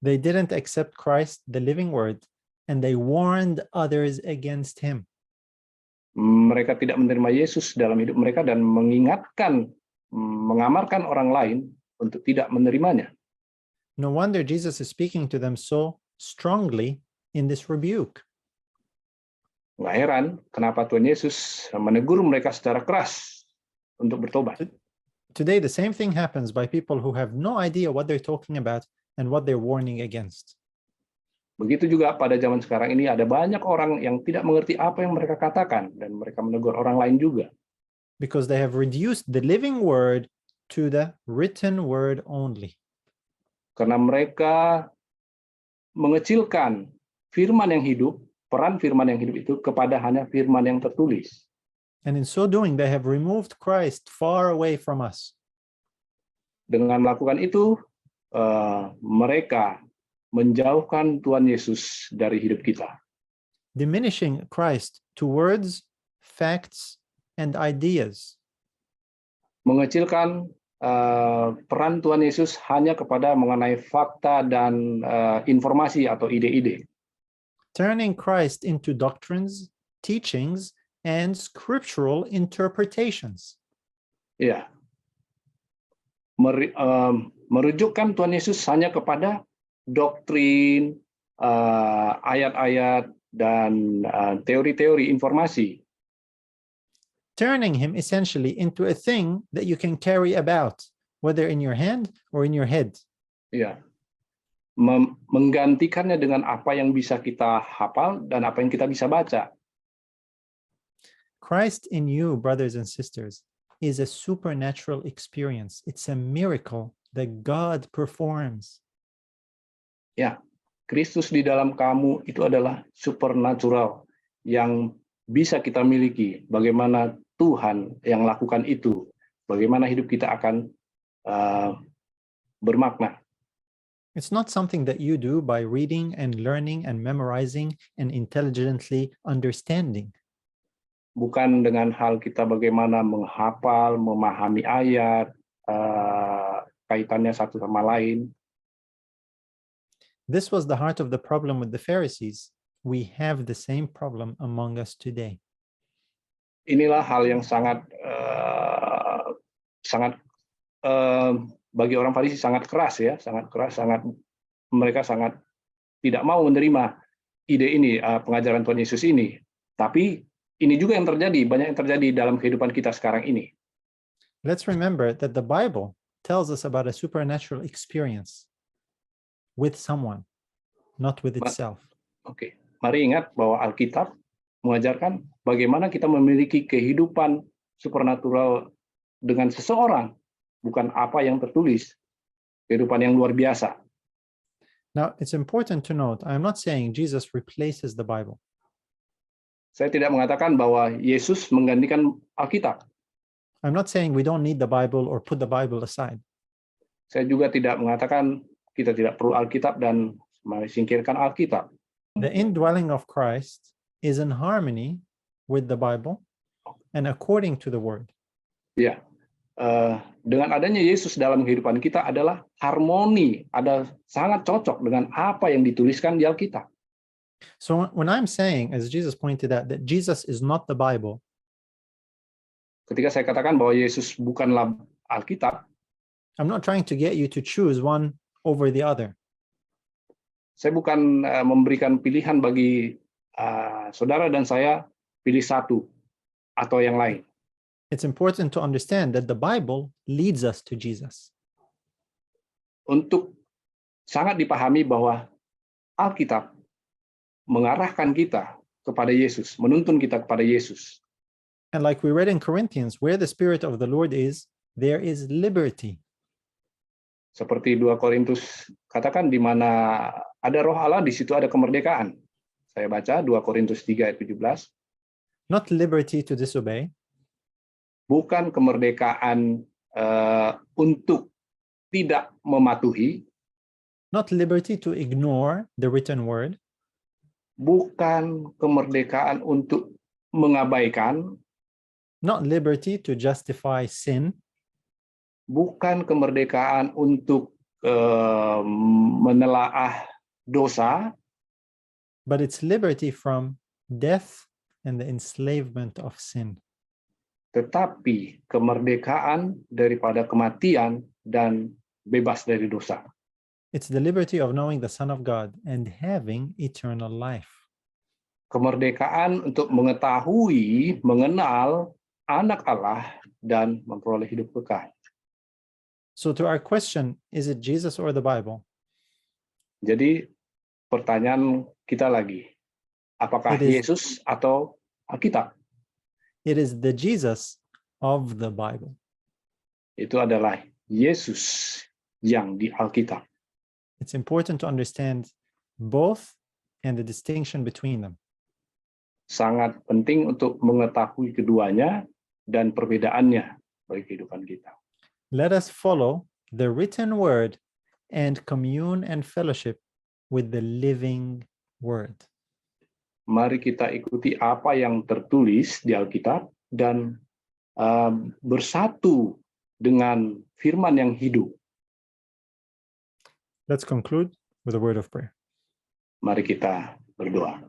S1: They didn't accept Christ, the living word, and they warned others against him.
S2: Mereka tidak menerima Yesus dalam hidup mereka dan mengingatkan, mengamarkan orang lain untuk tidak menerimanya.
S1: No wonder Jesus is speaking to them so strongly in this rebuke.
S2: Nggak heran kenapa Tuhan Yesus menegur mereka secara keras untuk bertobat.
S1: Today, the same thing happens by people who have no idea what they're talking about and what they're warning against.
S2: Begitu juga pada zaman sekarang ini ada banyak orang yang tidak mengerti apa yang mereka katakan dan mereka menegur orang lain juga.
S1: Because they have reduced the living word to the written word only.
S2: Karena mereka mengecilkan firman yang hidup, peran firman yang hidup itu kepada hanya firman yang tertulis.
S1: And in so doing, they have removed Christ far away from us.
S2: Dengan melakukan itu, mereka menjauhkan Tuhan Yesus dari hidup kita.
S1: Diminishing Christ to words, facts, and ideas.
S2: Mengecilkan peran Tuhan Yesus hanya kepada mengenai fakta dan informasi atau ide-ide.
S1: Turning Christ into doctrines, teachings, and scriptural interpretations.
S2: Ya, merujukkan Tuhan Yesus hanya kepada doktrin, ayat-ayat, dan teori-teori informasi.
S1: Turning him essentially into a thing that you can carry about, whether in your hand or in your head.
S2: Ya, menggantikannya dengan apa yang bisa kita hafal dan apa yang kita bisa baca.
S1: Christ in you, brothers and sisters, is a supernatural experience. It's a miracle that God performs.
S2: Ya, Kristus di dalam kamu itu adalah supernatural yang bisa kita miliki. Bagaimana Tuhan yang lakukan itu, bagaimana hidup kita akan bermakna.
S1: It's not something that you do by reading and learning and memorizing and intelligently understanding.
S2: Bukan dengan hal kita bagaimana menghafal, memahami ayat, kaitannya satu sama lain.
S1: This was the heart of the problem with the Pharisees. We have the same problem among us today.
S2: Inilah hal yang sangat bagi orang Farisi sangat keras ya, mereka sangat tidak mau menerima ide ini, pengajaran Tuhan Yesus ini. Tapi ini juga yang terjadi, banyak yang terjadi dalam kehidupan kita sekarang ini.
S1: Let's remember that the Bible tells us about a supernatural experience with someone, not with itself.
S2: Oke, mari ingat bahwa Alkitab mengajarkan bagaimana kita memiliki kehidupan supernatural dengan seseorang, bukan apa yang tertulis. Kehidupan yang luar biasa.
S1: Now, it's important to note, I'm not saying Jesus replaces the Bible.
S2: Saya tidak mengatakan bahwa Yesus menggantikan Alkitab.
S1: I'm not saying we don't need the Bible or put the Bible aside.
S2: Saya juga tidak mengatakan kita tidak perlu Alkitab dan singkirkan Alkitab.
S1: The indwelling of Christ is in harmony with the Bible and according to the Word.
S2: Ya, dengan adanya Yesus dalam kehidupan kita adalah harmoni, ada sangat cocok dengan apa yang dituliskan di Alkitab.
S1: So when I'm saying, as Jesus pointed out, that Jesus is not the Bible,
S2: ketika saya katakan bahwa Yesus bukanlah Alkitab,
S1: I'm not trying to get you to choose one over the other.
S2: saya bukan memberikan pilihan bagi saudara dan saya pilih satu atau yang lain.
S1: It's important to understand that the Bible leads us to Jesus.
S2: Untuk sangat dipahami bahwa Alkitab mengarahkan kita kepada Yesus, menuntun kita kepada Yesus.
S1: And like we read in Corinthians, where the Spirit of the Lord is, there is liberty.
S2: Seperti 2 Korintus katakan, di mana ada roh Allah, di situ ada kemerdekaan. Saya baca 2 Korintus 3 ayat 17.
S1: Not liberty to disobey.
S2: Bukan kemerdekaan untuk tidak mematuhi.
S1: Not liberty to ignore the written word.
S2: Bukan kemerdekaan untuk mengabaikan.
S1: Not liberty to justify sin.
S2: Bukan kemerdekaan untuk menelaah dosa.
S1: But it's liberty from death and the enslavement of sin.
S2: Tetapi kemerdekaan daripada kematian dan bebas dari dosa.
S1: It's the liberty of knowing the Son of God and having eternal life.
S2: Kemerdekaan untuk mengetahui, mengenal anak Allah dan memperoleh hidup kekal.
S1: So to our question, is it Jesus or the Bible?
S2: Jadi pertanyaan kita lagi, apakah
S1: It is-
S2: Yesus atau Alkitab?
S1: It is the Jesus of the Bible.
S2: Itu adalah Yesus yang di Alkitab.
S1: It's important to understand both and the distinction between them.
S2: Sangat penting untuk mengetahui keduanya dan perbedaannya bagi kehidupan kita.
S1: Let us follow the written word and commune and fellowship with the living word.
S2: Mari kita ikuti apa yang tertulis di Alkitab dan bersatu dengan firman yang hidup.
S1: Let's conclude with a word of prayer.
S2: Mari kita berdoa.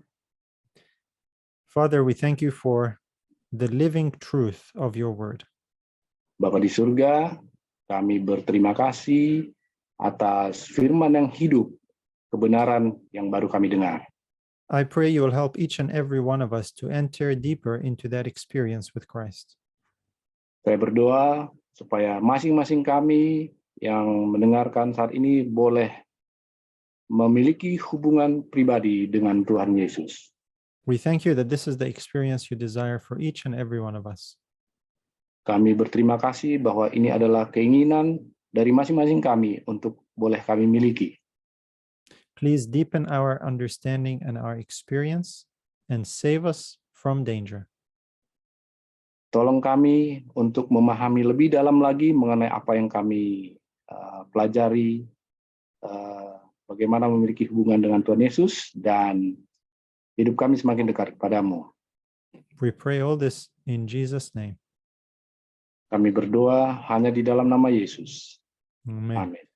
S1: Father, we thank you for the living truth of your word.
S2: Bapa di surga, kami berterima kasih atas firman yang hidup, kebenaran yang baru kami dengar.
S1: I pray you will help each and every one of us to enter deeper into that experience with Christ.
S2: Saya berdoa supaya masing-masing kami yang mendengarkan saat ini boleh memiliki hubungan pribadi dengan Tuhan Yesus.
S1: We thank you that this is the experience you desire for each and every one of us.
S2: Kami berterima kasih bahwa ini adalah keinginan dari masing-masing kami untuk boleh kami miliki.
S1: Please deepen our understanding and our experience and save us from danger.
S2: Tolong kami untuk memahami lebih dalam lagi mengenai apa yang kami pelajari, bagaimana memiliki hubungan dengan Tuhan Yesus, dan hidup kami semakin dekat kepadamu.
S1: We pray all this in Jesus' name.
S2: Kami berdoa hanya di dalam nama Yesus.
S1: Amen.
S2: Amin.